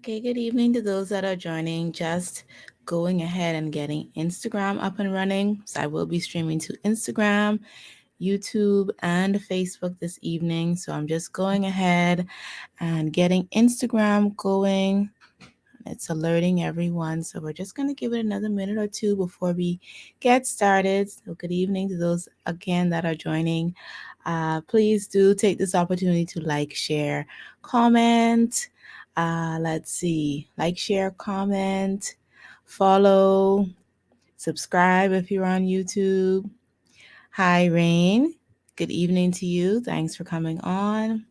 Okay, good evening to those that are joining. Just going ahead and getting Instagram up and running. So I will be streaming to Instagram, YouTube, and Facebook this evening. So I'm just going ahead and getting Instagram going. It's alerting everyone. So we're just going to give it another minute or two before we get started. So good evening to those again that are joining. Please do take this opportunity to like, share, comment. Let's see, like, share, comment, follow, subscribe if you're on YouTube. Hi, Rain. Good evening to you. Thanks for coming on.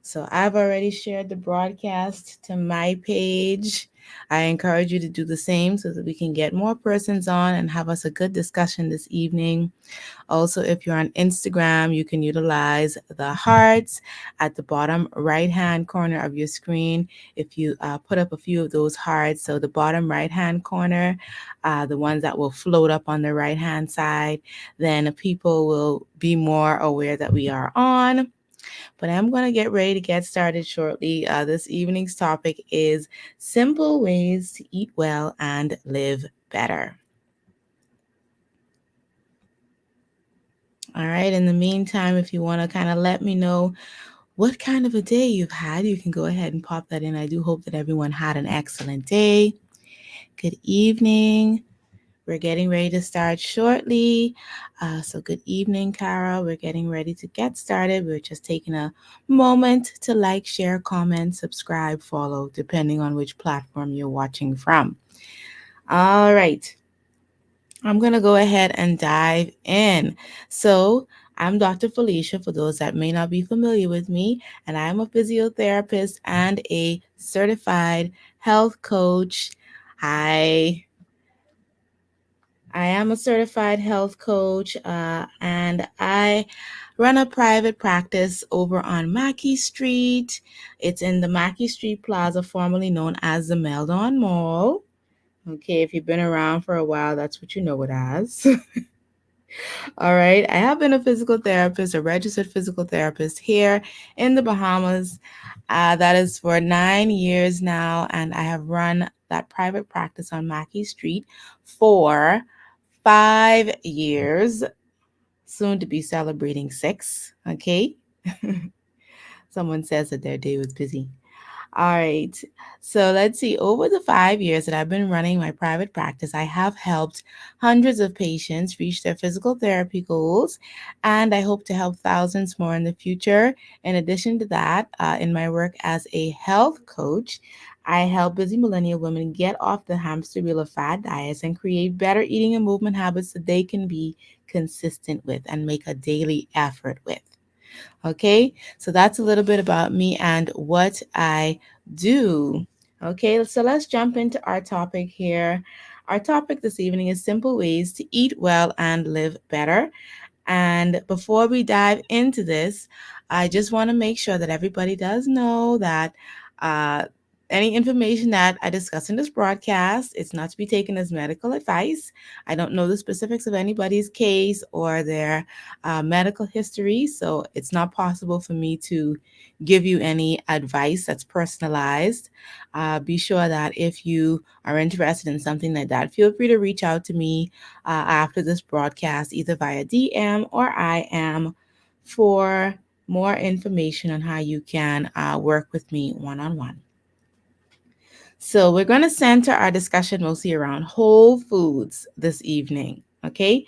So I've already shared the broadcast to my page. I encourage you to do the same so that we can get more persons on and have us a good discussion this evening. Also, if you're on Instagram, you can utilize the hearts at the bottom right-hand corner of your screen. If you put up a few of those hearts, so the bottom right-hand corner, the ones that will float up on the right-hand side, then people will be more aware that we are on. But I'm going to get ready to get started shortly. This evening's topic is simple ways to eat well and live better. All right. In the meantime, if you want to kind of let me know what kind of a day you've had, you can go ahead and pop that in. I do hope that everyone had an excellent day. Good evening. We're getting ready to start shortly. So, good evening, Cara. We're getting ready to get started. We're just taking a moment to like, share, comment, subscribe, follow, depending on which platform you're watching from. All right. I'm going to go ahead and dive in. So, I'm Dr. Felicia, for those that may not be familiar with me, and I'm a physiotherapist and a certified health coach. I am a certified health coach, and I run a private practice over on Mackey Street. It's in the Mackey Street Plaza, formerly known as the Meldon Mall. Okay, if you've been around for a while, that's what you know it as. All right. I have been a physical therapist, a registered physical therapist here in the Bahamas. That is for 9 years now. And I have run that private practice on Mackey Street for 5 years, soon to be celebrating 6. Okay. Someone says that their day was busy. All right. So let's see. Over the 5 years that I've been running my private practice, I have helped hundreds of patients reach their physical therapy goals, and I hope to help thousands more in the future. In addition to that, in my work as a health coach, I help busy millennial women get off the hamster wheel of fad diets and create better eating and movement habits that they can be consistent with and make a daily effort with. Okay, so that's a little bit about me and what I do. Okay, so let's jump into our topic here. Our topic this evening is simple ways to eat well and live better. And before we dive into this, I just want to make sure that everybody does know that uh, any information that I discuss in this broadcast, it's not to be taken as medical advice. I don't know the specifics of anybody's case or their medical history, so it's not possible for me to give you any advice that's personalized. Be sure that if you are interested in something like that, feel free to reach out to me after this broadcast, either via DM or IM, for more information on how you can work with me one on one. So, we're going to center our discussion mostly around whole foods this evening. Okay.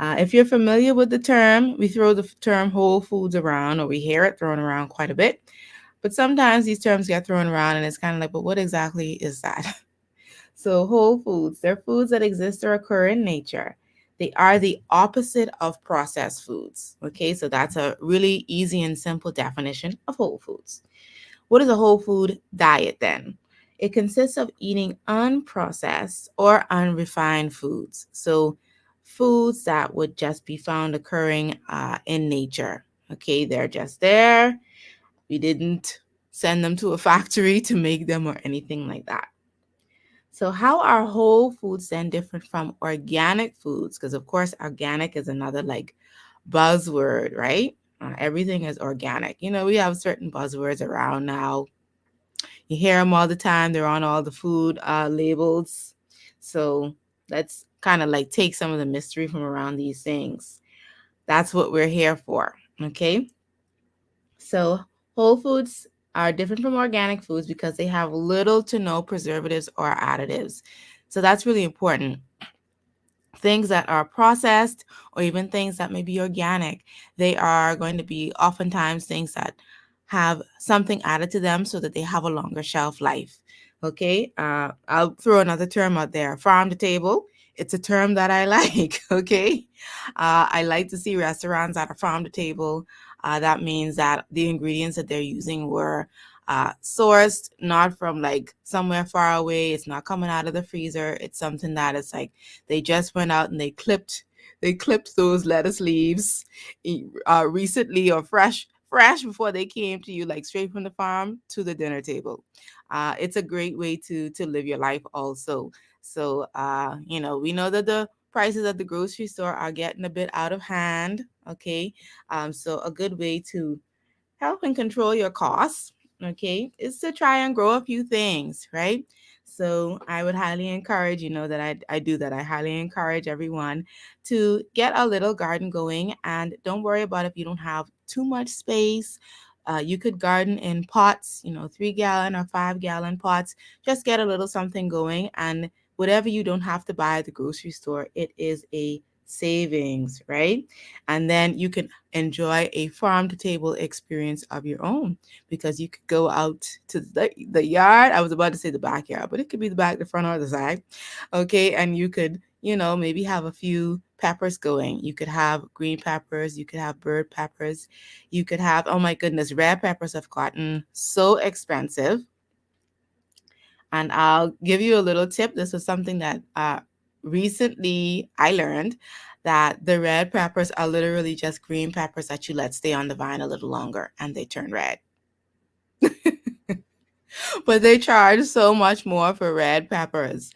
If you're familiar with the term, we throw the term whole foods around, or we hear it thrown around quite a bit. But sometimes these terms get thrown around and it's kind of like, but what exactly is that? So, whole foods, they're foods that exist or occur in nature. They are the opposite of processed foods. Okay, so that's a really easy and simple definition of whole foods. What is a whole food diet then? It consists of eating unprocessed or unrefined foods. So, foods that would just be found occurring in nature. Okay, they're just there. We didn't send them to a factory to make them or anything like that. So, how are whole foods then different from organic foods? Because, of course, organic is another like buzzword, right? Everything is organic. You know, we have certain buzzwords around now. You hear them all the time. They're on all the food labels. So let's kind of like take some of the mystery from around these things. That's what we're here for. Okay. So whole foods are different from organic foods because they have little to no preservatives or additives. So that's really important. Things that are processed or even things that may be organic, they are going to be oftentimes things that have something added to them so that they have a longer shelf life. Okay, I'll throw another term out there, farm to table. It's a term that I like. Okay, I like to see restaurants that are farm to table. That means that the ingredients that they're using were sourced not from like somewhere far away. It's not coming out of the freezer. It's something that is like they just went out and they clipped those lettuce leaves recently or fresh before they came to you, like straight from the farm to the dinner table. It's a great way to live your life also. So we know that the prices at the grocery store are getting a bit out of hand. Okay, so a good way to help and control your costs, okay, is to try and grow a few things, right? So I would highly encourage, that I do that. I highly encourage everyone to get a little garden going, and don't worry about if you don't have too much space. You could garden in pots, 3 gallon or 5 gallon pots. Just get a little something going, and whatever you don't have to buy at the grocery store, it is a savings, right? And then you can enjoy a farm to table experience of your own, because you could go out to the yard. I was about to say the backyard, but it could be the back, the front, or the side. Okay. And you could, maybe have a few peppers going. You could have green peppers. You could have bird peppers. You could have, oh my goodness, red peppers have gotten so expensive. And I'll give you a little tip. This was something that recently I learned, that the red peppers are literally just green peppers that you let stay on the vine a little longer and they turn red. But they charge so much more for red peppers.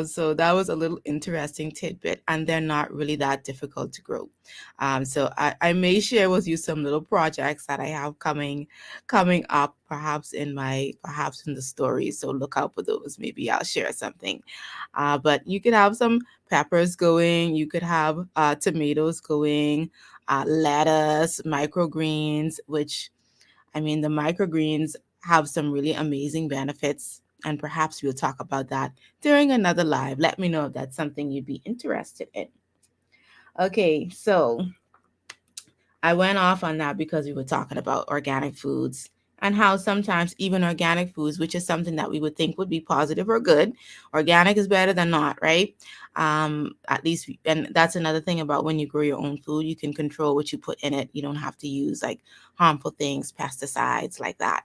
So that was a little interesting tidbit, and they're not really that difficult to grow. So I may share with you some little projects that I have coming up, perhaps in the story. So look out for those. Maybe I'll share something. But you could have some peppers going. You could have tomatoes going, lettuce, microgreens, which, I mean, the microgreens have some really amazing benefits, and perhaps we'll talk about that during another live. Let me know if that's something you'd be interested in. Okay, so I went off on that because we were talking about organic foods and how sometimes even organic foods, which is something that we would think would be positive or good, organic is better than not, right? At least, and that's another thing about when you grow your own food, you can control what you put in it. You don't have to use like harmful things, pesticides like that.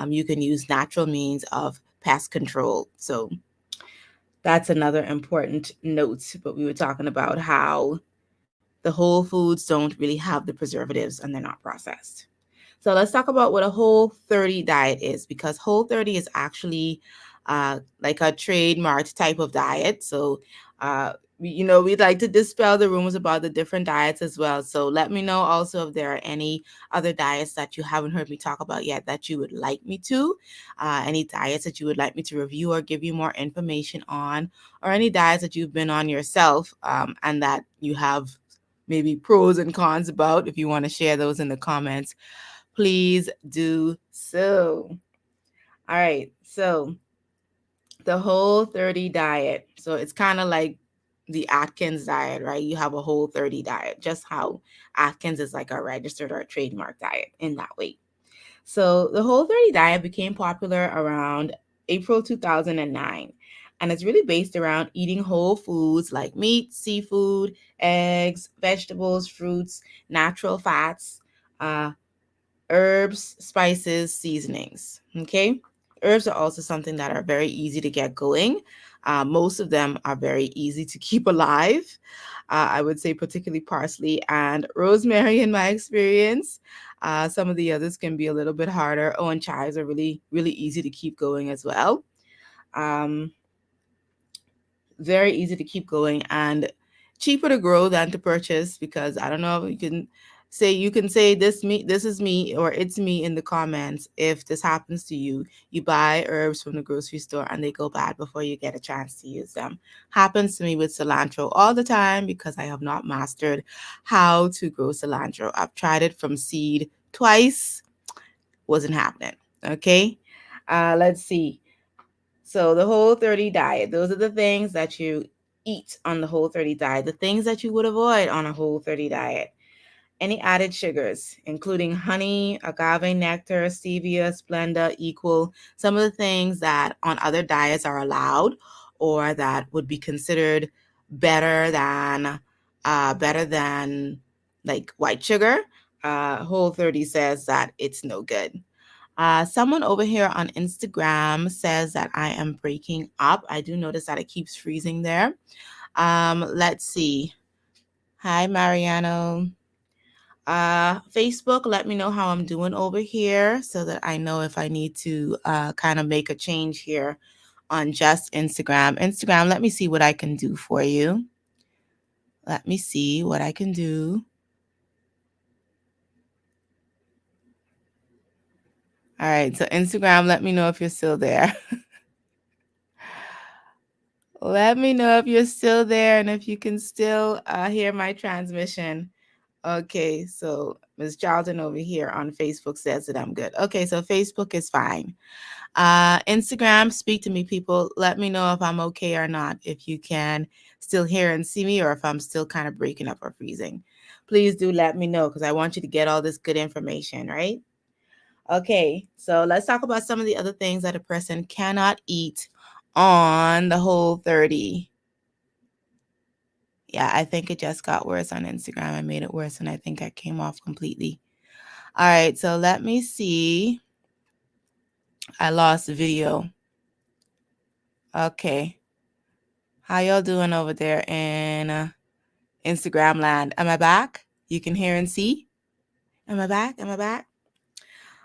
You can use natural means of pest control. So that's another important note. But we were talking about how the whole foods don't really have the preservatives and they're not processed. So let's talk about what a Whole 30 diet is, because Whole 30 is actually like a trademarked type of diet. So, we'd like to dispel the rumors about the different diets as well. So let me know also if there are any other diets that you haven't heard me talk about yet that you would like me to, any diets that you would like me to review or give you more information on, or any diets that you've been on yourself, and that you have maybe pros and cons about. If you want to share those in the comments, please do so. All right. So the Whole 30 diet. So it's kind of like the Atkins diet, right? You have a Whole 30 diet, just how Atkins is like a registered or a trademark diet in that way. So the Whole 30 diet became popular around April 2009. And it's really based around eating whole foods like meat, seafood, eggs, vegetables, fruits, natural fats, uh, herbs, spices, seasonings. Okay. Herbs are also something that are very easy to get going. Most of them are very easy to keep alive. I would say particularly parsley and rosemary in my experience. Some of the others can be a little bit harder. Oh, and chives are really, really easy to keep going as well. Um, Very easy to keep going and cheaper to grow than to purchase, because I don't know if you can Say you can say this is me, or it's me in the comments if this happens to you. You buy herbs from the grocery store and they go bad before you get a chance to use them. Happens to me with cilantro all the time because I have not mastered how to grow cilantro. I've tried it from seed twice, wasn't happening. Okay. Let's see. So the Whole 30 diet, those are the things that you eat on the Whole 30 diet, the things that you would avoid on a Whole 30 diet. Any added sugars, including honey, agave nectar, stevia, Splenda, equal, some of the things that on other diets are allowed or that would be considered better than better than like white sugar. Whole 30 says that it's no good. Someone over here on Instagram says that I am breaking up. I do notice that it keeps freezing there. Let's see. Hi, Mariano. Facebook, let me know how I'm doing over here so that I know if I need to kind of make a change here on just Instagram. Instagram, let me see what I can do for you. Let me see what I can do. All right, so Instagram, let me know if you're still there. Let me know if you're still there and if you can still hear my transmission. Okay, so Ms. Charlton over here on Facebook says that I'm good. Okay, so Facebook is fine. Instagram, speak to me, people. Let me know if I'm okay or not, if you can still hear and see me, or if I'm still kind of breaking up or freezing. Please do let me know because I want you to get all this good information, right? Okay, so let's talk about some of the other things that a person cannot eat on the Whole 30. Yeah, I think it just got worse on Instagram. I made it worse and I think I came off completely. All right, so let me see. I lost the video. Okay. How y'all doing over there in Instagram land? Am I back? You can hear and see? Am I back? Am I back?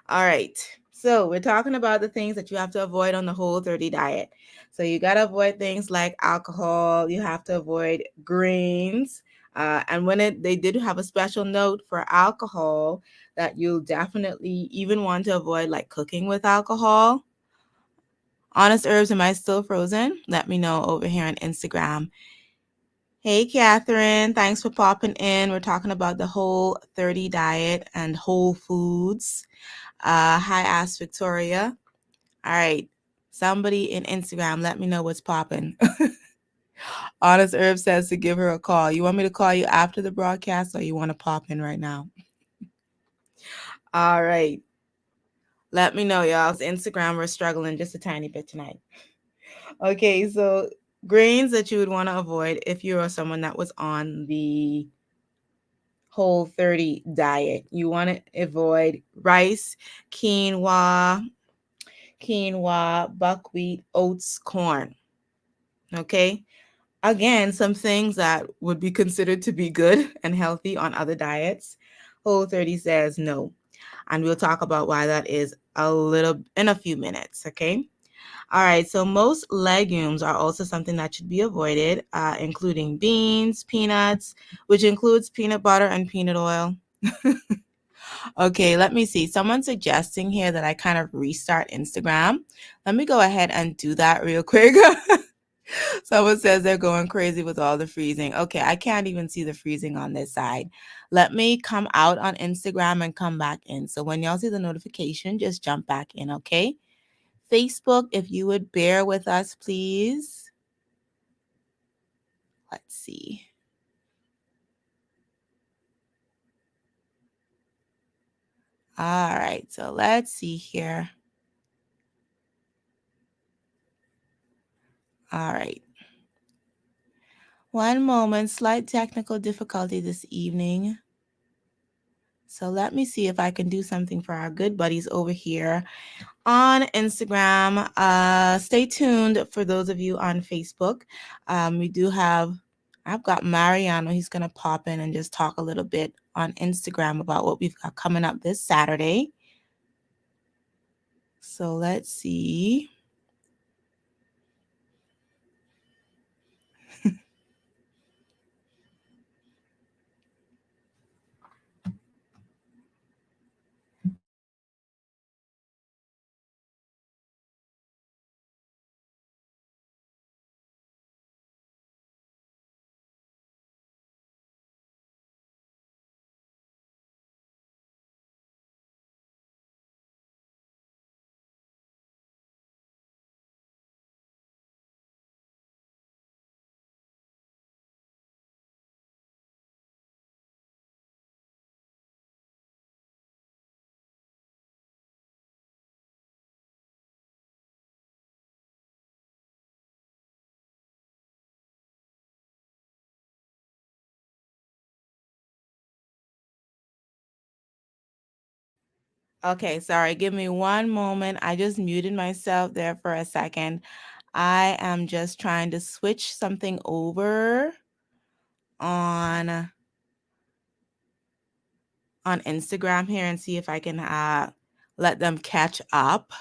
All right. So we're talking about the things that you have to avoid on the Whole 30 diet. So you got to avoid things like alcohol. You have to avoid grains. And when they did have a special note for alcohol that you'll definitely even want to avoid, like cooking with alcohol. Honest Herbs, am I still frozen? Let me know over here on Instagram. Hey, Catherine. Thanks for popping in. We're talking about the Whole 30 diet and whole foods. Hi, Ask Victoria. All right. Somebody in Instagram, let me know what's popping. Honest Herb says to give her a call. You want me to call you after the broadcast or you want to pop in right now? All right. Let me know, y'all. Instagram, we're struggling just a tiny bit tonight. Okay, so grains that you would want to avoid if you are someone that was on the Whole 30 diet. You want to avoid rice, quinoa, buckwheat, oats, corn. Okay? Again, some things that would be considered to be good and healthy on other diets. Whole 30 says no. And we'll talk about why that is in a few minutes, okay? All right, so most legumes are also something that should be avoided, including beans, peanuts, which includes peanut butter and peanut oil. Okay, let me see. Someone's suggesting here that I kind of restart Instagram. Let me go ahead and do that real quick. Someone says they're going crazy with all the freezing. Okay, I can't even see the freezing on this side. Let me come out on Instagram and come back in. So when y'all see the notification, just jump back in, okay? Facebook, if you would bear with us, please. Let's see. All right, so let's see here. All right. One moment, slight technical difficulty this evening. So let me see if I can do something for our good buddies over here on Instagram. Stay tuned for those of you on Facebook. I've got Mariano. He's going to pop in and just talk a little bit on Instagram about what we've got coming up this Saturday. So let's see. Okay, sorry. Give me one moment. I just muted myself there for a second. I am just trying to switch something over on on Instagram here and see if I can let them catch up.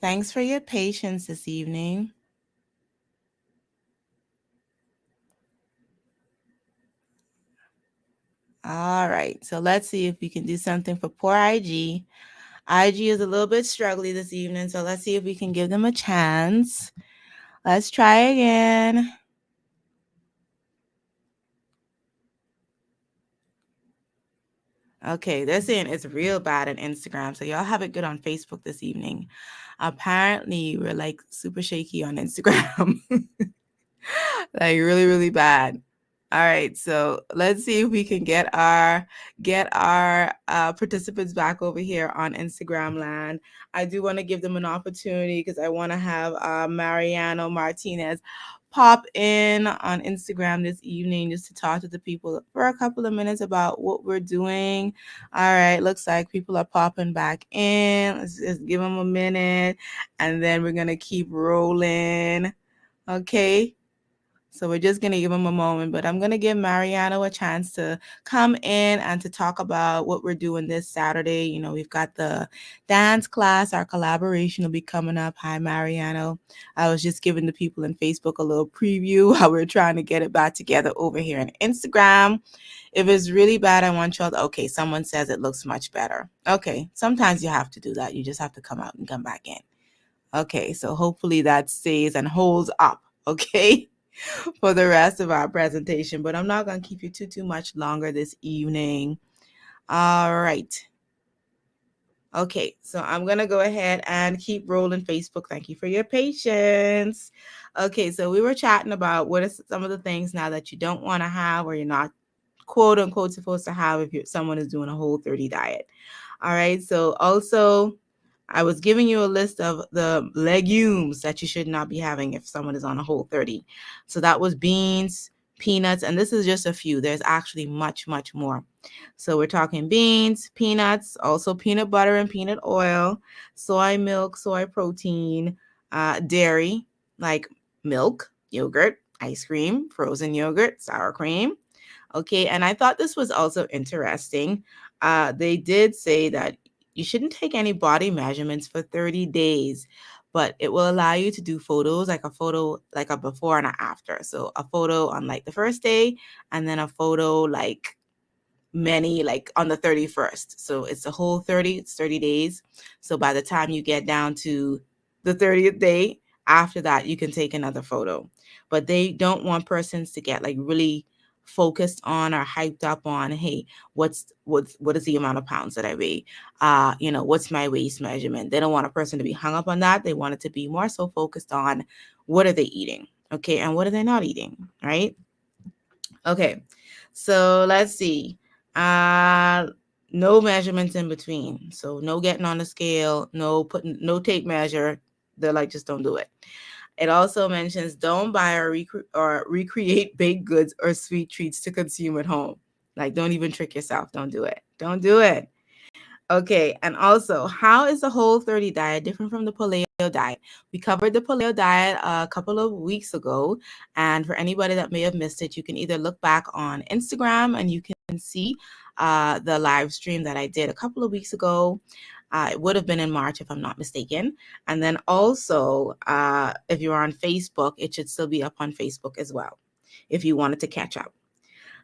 Thanks for your patience this evening. All right, so let's see if we can do something for poor IG. IG is a little bit struggling this evening, so let's see if we can give them a chance. Let's try again. Okay, they're saying it's real bad on Instagram, so y'all have it good on Facebook this evening. Apparently, we're like super shaky on Instagram. Like really, really bad. All right, so let's see if we can get our participants back over here on Instagram land. I do want to give them an opportunity because I want to have Mariano Martinez pop in on Instagram this evening just to talk to the people for a couple of minutes about what we're doing. All right, looks like people are popping back in. Let's just give them a minute, and then we're gonna keep rolling. Okay. So we're just going to give him a moment, but I'm going to give Mariano a chance to come in and to talk about what we're doing this Saturday. You know, we've got the dance class. Our collaboration will be coming up. Hi, Mariano. I was just giving the people in Facebook a little preview how we're trying to get it back together over here on Instagram. If it's really bad, I want y'all to, okay, someone says it looks much better. Okay, sometimes you have to do that. You just have to come out and come back in. Okay, so hopefully that stays and holds up. Okay. For the rest of our presentation, but I'm not going to keep you too much longer this evening. All right. Okay, so I'm going to go ahead and keep rolling Facebook. Thank you for your patience. Okay, so we were chatting about what are some of the things now that you don't want to have or you're not quote unquote supposed to have if someone is doing a Whole30 diet. All right, so also I was giving you a list of the legumes that you should not be having if someone is on a Whole30. So that was beans, peanuts, and this is just a few. There's actually much, much more. So we're talking beans, peanuts, also peanut butter and peanut oil, soy milk, soy protein, dairy, like milk, yogurt, ice cream, frozen yogurt, sour cream. Okay, and I thought this was also interesting. They did say that you shouldn't take any body measurements for 30 days, but it will allow you to do photos, like a photo, like a before and a after. So a photo on like the first day, and then a photo like many like on the 31st. So it's a whole 30, it's 30 days. So by the time you get down to the 30th day, after that, you can take another photo. But they don't want persons to get like really focused on or hyped up on, hey, what is the amount of pounds that I weigh? What's my waist measurement? They don't want a person to be hung up on that. They want it to be more so focused on what are they eating? Okay, and what are they not eating, right? Okay, so let's see. Uh, no measurements in between. So no getting on the scale, no tape measure. They're like, just don't do it. It also mentions don't buy or recreate baked goods or sweet treats to consume at home. Like, don't even trick yourself. Don't do it. Don't do it. Okay, and also, how is the Whole30 diet different from the paleo diet? We covered the paleo diet a couple of weeks ago, and for anybody that may have missed it, you can either look back on Instagram and you can see the live stream that I did a couple of weeks ago. It would have been in March if I'm not mistaken. And then also, if you're on Facebook, it should still be up on Facebook as well if you wanted to catch up.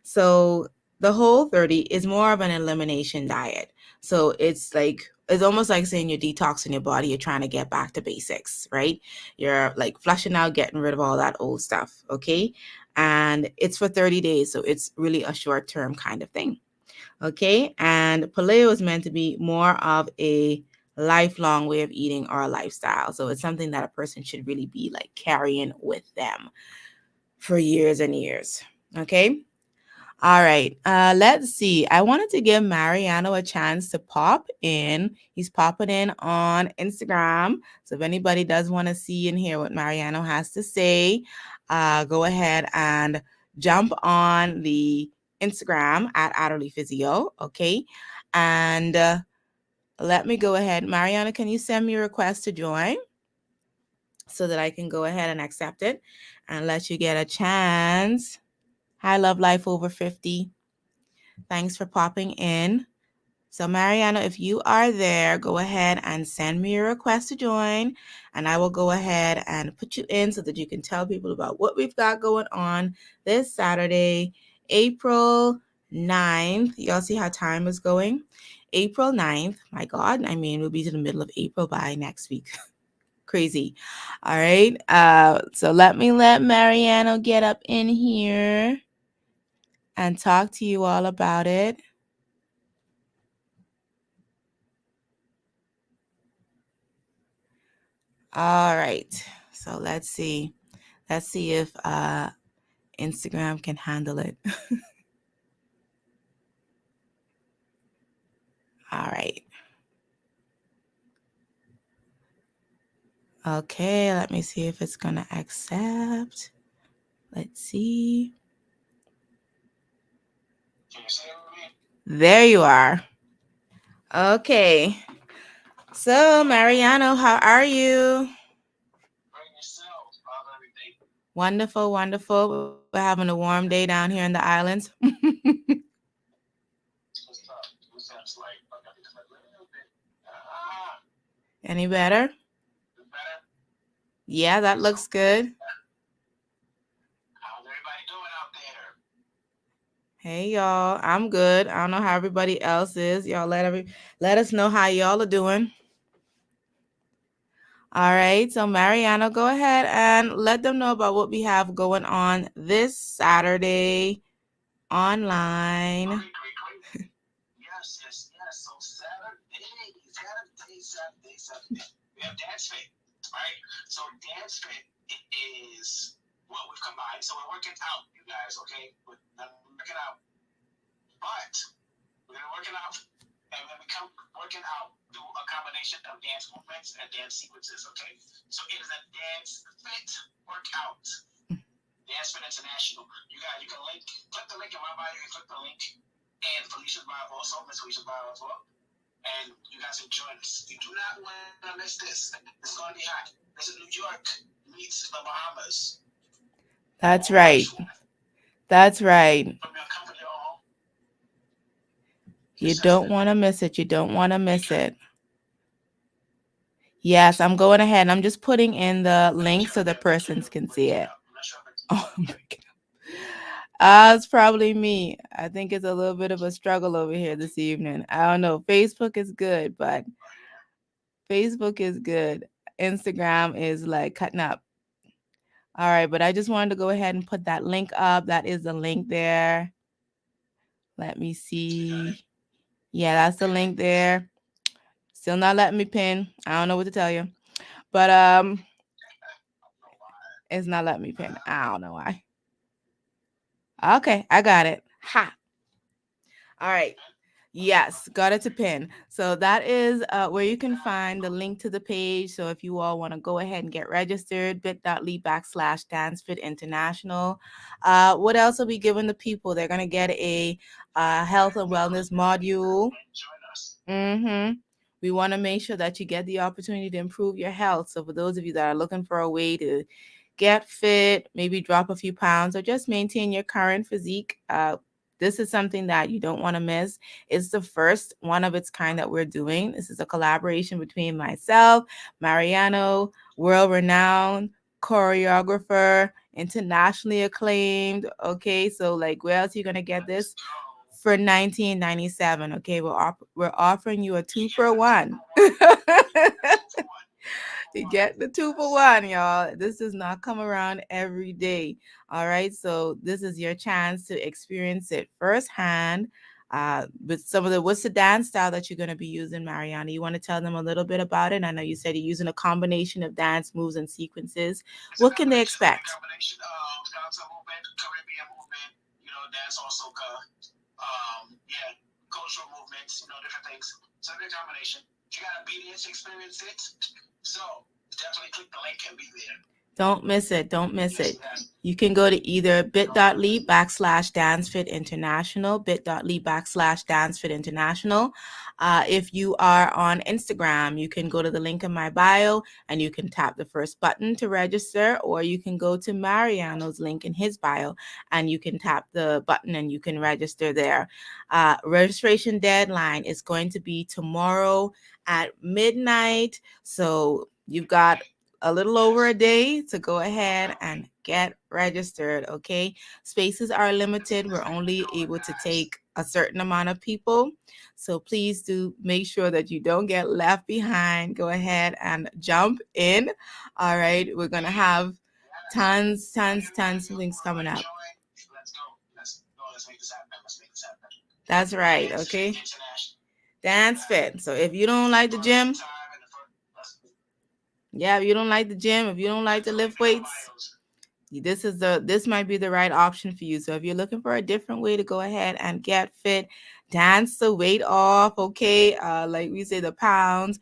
So the Whole30 is more of an elimination diet. So it's almost like saying you're detoxing your body. You're trying to get back to basics, right? You're like flushing out, getting rid of all that old stuff. Okay. And it's for 30 days. So it's really a short term kind of thing. Okay. And paleo is meant to be more of a lifelong way of eating or a lifestyle. So it's something that a person should really be like carrying with them for years and years. Okay. All right. Let's see. I wanted to give Mariano a chance to pop in. He's popping in on Instagram. So if anybody does want to see and hear what Mariano has to say, go ahead and jump on the Instagram at Adderley Physio. Okay. And let me go ahead. Mariana, can you send me a request to join so that I can go ahead and accept it and let you get a chance? Hi, Love Life Over 50. Thanks for popping in. So, Mariana, if you are there, go ahead and send me a request to join, and I will go ahead and put you in so that you can tell people about what we've got going on this Saturday, April 9th. Y'all see how time is going? April 9th. My God, I mean, we'll be to the middle of April by next week. Crazy. All right. So let Mariana get up in here and talk to you all about it. All right. So let's see. Let's see if Instagram can handle it. All right. Okay, let me see if it's going to accept. Let's see. There you are. Okay. So, Mariano, how are you? Wonderful, wonderful. We're having a warm day down here in the islands. Any better? Yeah, that looks good. Hey y'all, I'm good. I don't know how everybody else is. Y'all let us know how y'all are doing. All right, so Mariano, go ahead and let them know about what we have going on this Saturday online. Great. Yes. So Saturday. We have Dance Fit, right? So Dance Fit is what we've combined. So we're working out, you guys, okay? We're working out. But we're going to work it out, and when we come working out, do a combination of dance movements and dance sequences, okay? So it is a Dance Fit workout. Dance Fit International. You guys, you can click the link in my bio, you can click the link, and Felicia's bio also, Miss Felicia's bio as well. And you guys can join us. You do not want to miss this. It's going to be hot. This is New York meets the Bahamas. That's right. That's right. You don't want to miss it. You don't want to miss it. Yes, I'm going ahead. I'm just putting in the link so the persons can see it. Oh my God. It's probably me. I think it's a little bit of a struggle over here this evening. I don't know. Facebook is good, but Instagram is like cutting up. All right, but I just wanted to go ahead and put that link up. That is the link there. Let me see. Yeah, that's the link there. Still not letting me pin. I don't know what to tell you. But it's not letting me pin. I don't know why. Okay, I got it. Ha. All right. Yes, got it to pin. So that is where you can find the link to the page. So if you all want to go ahead and get registered, bit.ly/DanceFit International. What else will be given to people? They're going to get a health and wellness module. We want to make sure that you get the opportunity to improve your health. So for those of you that are looking for a way to get fit, maybe drop a few pounds, or just maintain your current physique, this is something that you don't want to miss. It's the first one of its kind that we're doing. This is a collaboration between myself, Mariano, world-renowned choreographer, internationally acclaimed. Okay, so like where else are you going to get this? For $19.97. Okay, we're offering you a 2-for-1. You get the 2-for-1, y'all. This does not come around every day. All right, so this is your chance to experience it firsthand. With what's the dance style that you're going to be using, Mariana? You want to tell them a little bit about it? I know you said you're using a combination of dance moves and sequences. What can they expect? Combination of salsa movement, Caribbean movement, dance also, cultural movements, different things. So a good combination. You got obedience, experience it. So definitely click the link and be there. Don't miss it. Don't miss it. You can go to either bit.ly/dancefit international, bit.ly/dancefit international. If you are on Instagram, you can go to the link in my bio and you can tap the first button to register, or you can go to Mariano's link in his bio and you can tap the button and you can register there. Registration deadline is going to be tomorrow at midnight. So you've got a little over a day to go ahead and get registered. Okay, spaces are limited. We're only able to take a certain amount of people, so please do make sure that you don't get left behind. Go ahead and jump in. All right, we're gonna have tons of things coming up. That's right. Okay, dance fit. So if you don't like the gym, yeah, if you don't like the gym, if you don't like to lift weights, this might be the right option for you. So if you're looking for a different way to go ahead and get fit, dance the weight off, okay? Like we say, the pounds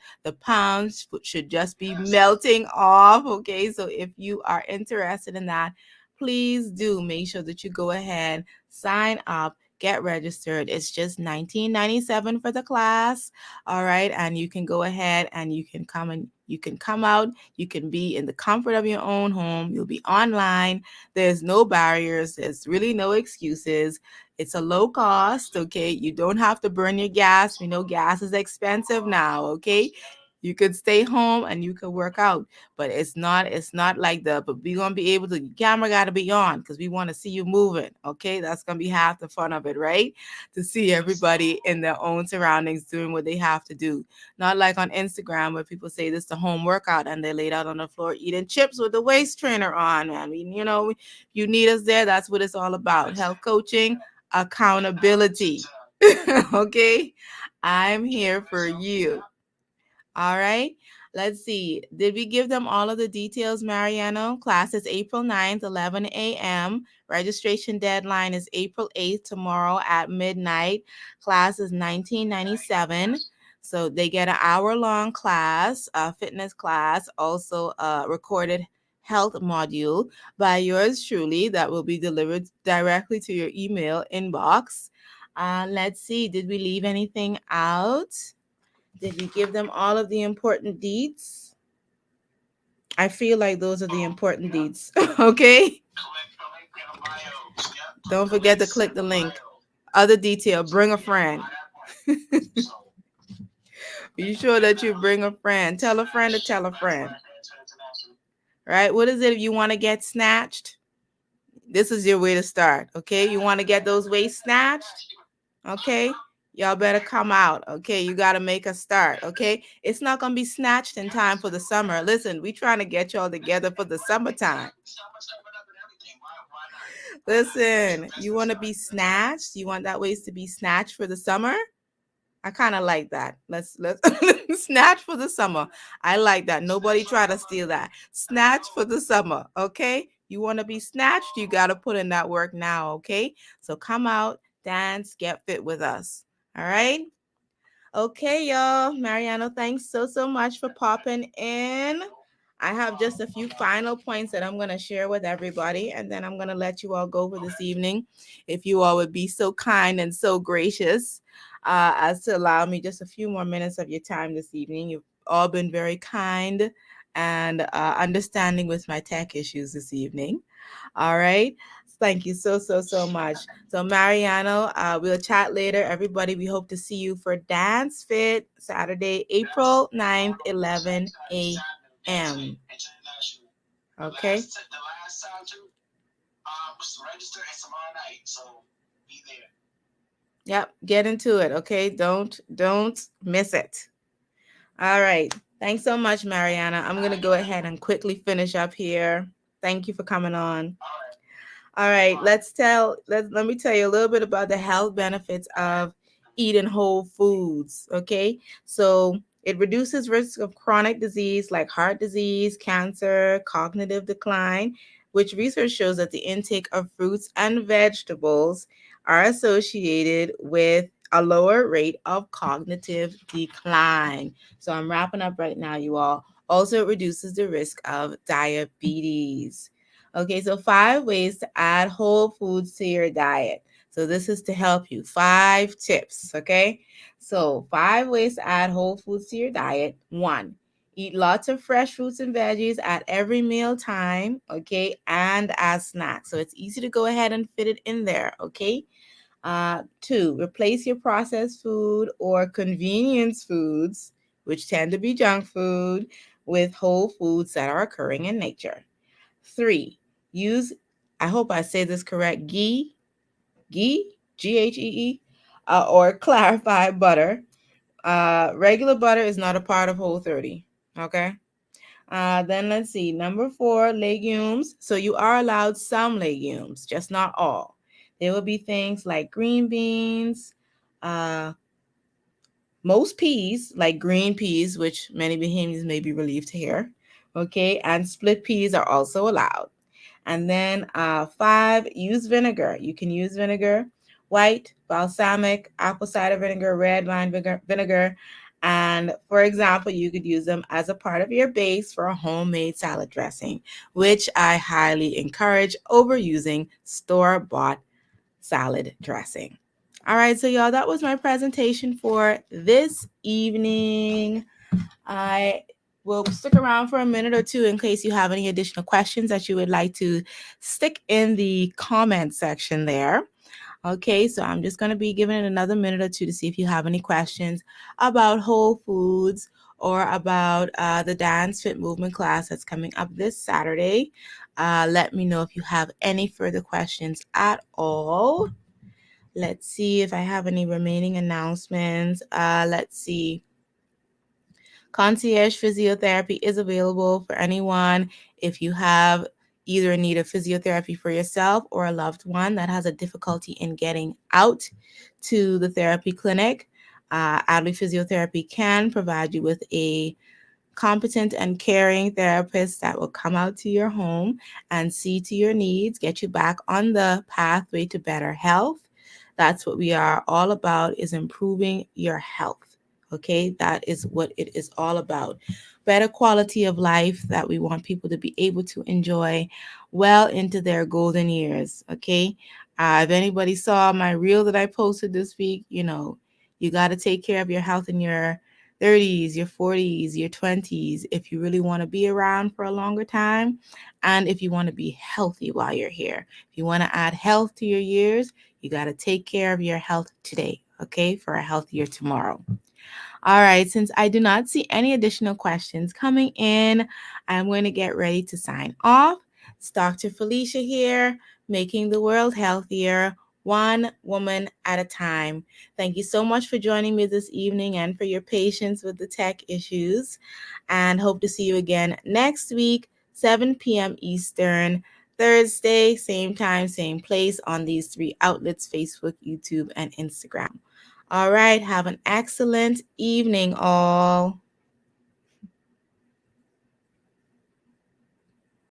should just be melting off, okay? So if you are interested in that, please do make sure that you go ahead, sign up, get registered. It's just $19.97 for the class, all right? And you can go ahead and you can come out. You can be in the comfort of your own home. You'll be online. There's no barriers. There's really no excuses. It's a low cost, okay? You don't have to burn your gas. We know gas is expensive now, okay? You could stay home and you could work out, but it's not like but we're gonna be able to. The camera gotta be on because we want to see you moving. Okay, that's gonna be half the fun of it, right? To see everybody in their own surroundings doing what they have to do. Not like on Instagram where people say this is the home workout and they're laid out on the floor eating chips with the waist trainer on. I mean, you need us there. That's what it's all about. Health coaching, accountability. Okay, I'm here for you. All right. Let's see. Did we give them all of the details, Mariano? Class is April 9th, 11 a.m. Registration deadline is April 8th, tomorrow at midnight. Class is $19.97. So they get an hour-long class, a fitness class, also a recorded health module by yours truly that will be delivered directly to your email inbox. Let's see. Did we leave anything out? Did we give them all of the important deeds? I feel like those are the important deeds. Okay? Don't forget to click the link. Other detail, bring a friend. Be sure that you bring a friend. Tell a friend to tell a friend. Right? What is it if you want to get snatched? This is your way to start. Okay? You want to get those weights snatched? Okay? Y'all better come out. Okay, you got to make a start. Okay, it's not going to be snatched in time for the summer. Listen, we trying to get y'all together for the summertime. Listen, you want to be snatched? You want that waist to be snatched for the summer? I kind of like that. Let's snatch for the summer. I like that. Nobody try to steal that. Snatch for the summer. Okay, you want to be snatched? You got to put in that work now. Okay, so come out, dance, get fit with us. All right. Okay, y'all. Mariano, thanks so much for popping in. I have just a few final points that I'm going to share with everybody, and then I'm going to let you all go for this evening. If you all would be so kind and so gracious as to allow me just a few more minutes of your time this evening. You've all been very kind and understanding with my tech issues this evening. All right. Thank you so much. So Mariano, we'll chat later. Everybody, we hope to see you for Dance Fit Saturday, April 9th, 11 a.m. Okay. Yep, get into it. Okay. Don't miss it. All right. Thanks so much, Mariana. I'm gonna go ahead and quickly finish up here. Thank you for coming on. All right, let me tell you a little bit about the health benefits of eating whole foods, okay? So, it reduces risk of chronic disease like heart disease, cancer, cognitive decline, which research shows that the intake of fruits and vegetables are associated with a lower rate of cognitive decline. So I'm wrapping up right now, you all. Also, it reduces the risk of diabetes. Okay, so 5 ways to add whole foods to your diet. So this is to help you. 5 tips, okay? So 5 ways to add whole foods to your diet. 1, eat lots of fresh fruits and veggies at every meal time, okay, and as snacks. So it's easy to go ahead and fit it in there, okay? 2, replace your processed food or convenience foods, which tend to be junk food, with whole foods that are occurring in nature. 3, use, I hope I say this correct, ghee, Ghee, or clarified butter. Regular butter is not a part of Whole 30. Okay. Then let's see. Number 4, legumes. So you are allowed some legumes, just not all. There will be things like green beans, uh, most peas, like green peas, which many Bahamians may be relieved to hear. Okay, and split peas are also allowed. And then 5, use vinegar. You can use vinegar, white, balsamic, apple cider vinegar, red wine vinegar. And for example, you could use them as a part of your base for a homemade salad dressing, which I highly encourage over using store-bought salad dressing. All right, so y'all, that was my presentation for this evening. I will stick around for a minute or two in case you have any additional questions that you would like to stick in the comment section there. Okay, so I'm just going to be giving it another minute or two to see if you have any questions about Whole Foods or about the Dance Fit Movement class that's coming up this Saturday. Let me know if you have any further questions at all. Let's see if I have any remaining announcements. Let's see. Concierge physiotherapy is available for anyone if you have either need of physiotherapy for yourself or a loved one that has a difficulty in getting out to the therapy clinic. Adley Physiotherapy can provide you with a competent and caring therapist that will come out to your home and see to your needs, get you back on the pathway to better health. That's what we are all about, is improving your health. Okay, that is what it is all about. Better quality of life that we want people to be able to enjoy well into their golden years. Okay, if anybody saw my reel that I posted this week, you got to take care of your health in your 30s, your 40s, your 20s, if you really want to be around for a longer time, and if you want to be healthy while you're here. If you want to add health to your years, you got to take care of your health today, okay, for a healthier tomorrow. All right, since I do not see any additional questions coming in, I'm going to get ready to sign off. It's Dr. Felicia here, making the world healthier, one woman at a time. Thank you so much for joining me this evening and for your patience with the tech issues. And hope to see you again next week, 7 p.m. Eastern, Thursday, same time, same place on these 3 outlets: Facebook, YouTube, and Instagram. All right. Have an excellent evening, all.